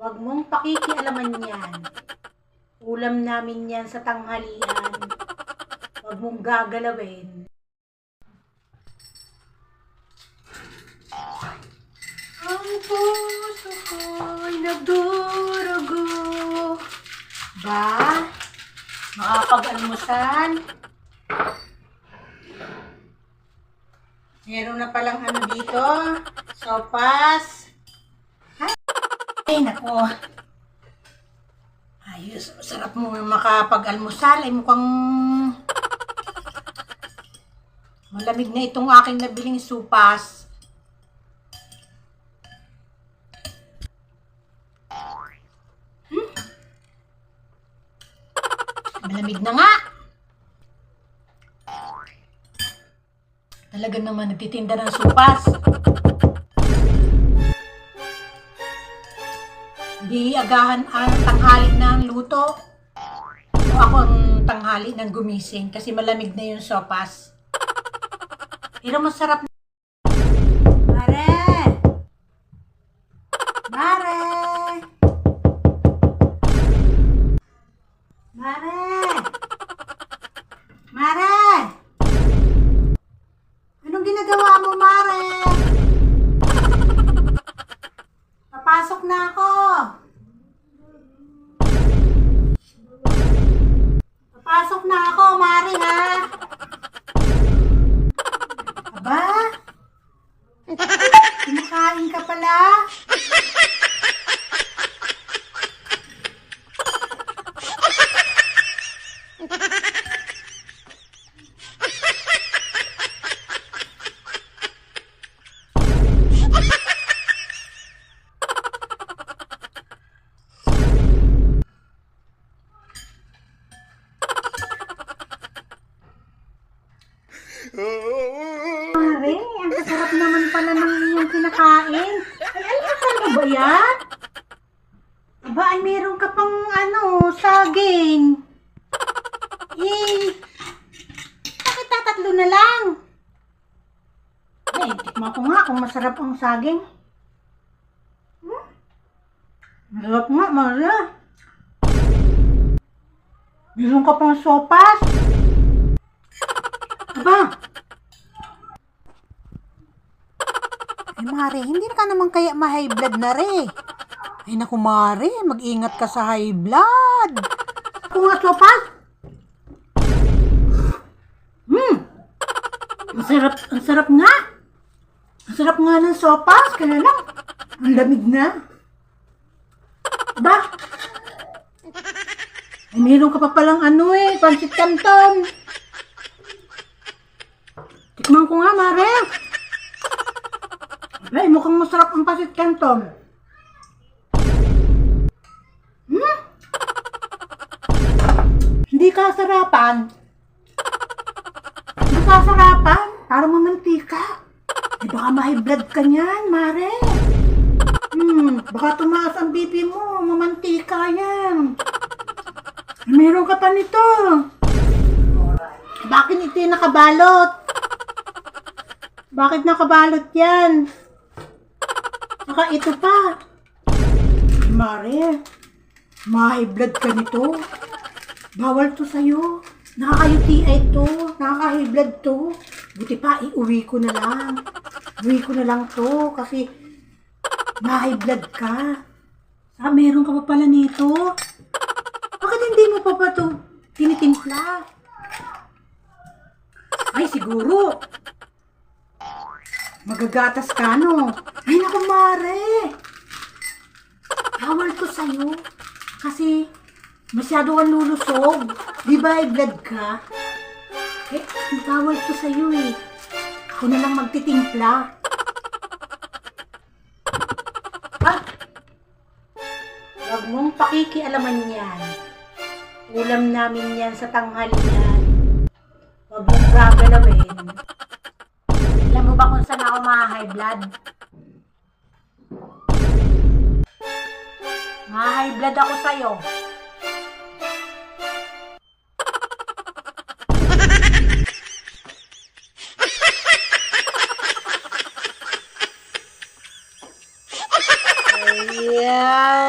Huwag mong pakikialaman yan. Ulam namin yan sa tanghalian. Huwag mong gagalawin. Ang puso ko'y nagdurugo. Ba? Makapag-almusal? Meron na palang ano dito. Sopas. Ay, nako. Ayos, sarap mo makapag-almusal. Ay, mukhang malamig na itong aking nabiling supas. Malamig na nga. Talaga naman nagtitinda ng supas. Di agahan ang tanghali ng luto. O ako ang tanghali ng gumising kasi malamig na yung sopas. Pero masarap na. Mare! Mare! Mare! Mare! Anong ginagawa mo, Mare? Papasok na ako. Papasok na ako, Mare, ha? Aba? Kumakain ka pala? Mare, ang sarap naman pala ng iyong kinakain. Ay, almusal mo ba yan? Aba, ay meron ka pang saging. Bakit tatatlo na lang? Ay, tikman ko nga kung masarap ang saging. Masarap nga, Mare. Meron ka pang sopas. Aba! Ay, Mare, hindi ka naman kaya ma-high blood na rin. Ay, naku, Mare, mag-ingat ka sa high blood. Kung nga sopas? Ang sarap nga. Ang sarap nga ng sopas, kaya lang, ang lamig na. Ba? Ay, meron ka pa palang pancit canton. Tikman ko nga, Mare. Ay, mukhang masarap ang pancit canton. Hindi ka sarapan. Hindi ka sarapan. Parang mamantika. Eh, baka ma-high blood ka niyan, Mare. Baka tumaas ang BP mo. Mamantika yan. Meron ka pa nito. Bakit ito yung nakabalot? Bakit nakabalot yan? Saka ito pa. Mare, ma-high blood ka nito. Bawal to sa'yo. Nakaka-UTI to. Nakaka-high blood to. Buti pa, iuwi ko na lang. Uwi ko na lang to kasi ma-high blood ka. Meron ka pa pala nito. Bakit hindi mo pa to tinitimpla? Ay, siguro magagatas ka, no? Ay, naku, Mare. Bawal to sa'yo. Kasi masyado kang lulusog. Di ba, high blood ka? Eh, bawal to sa'yo eh. Ako na lang magtitimpla. Huwag mong pakikialaman yan. Ulam namin yan sa tanghalian. Huwag mong gagalawin. Alam mo ba kung saan ako ma-high blood? Ma-high blood ako sa'yo. Ayan.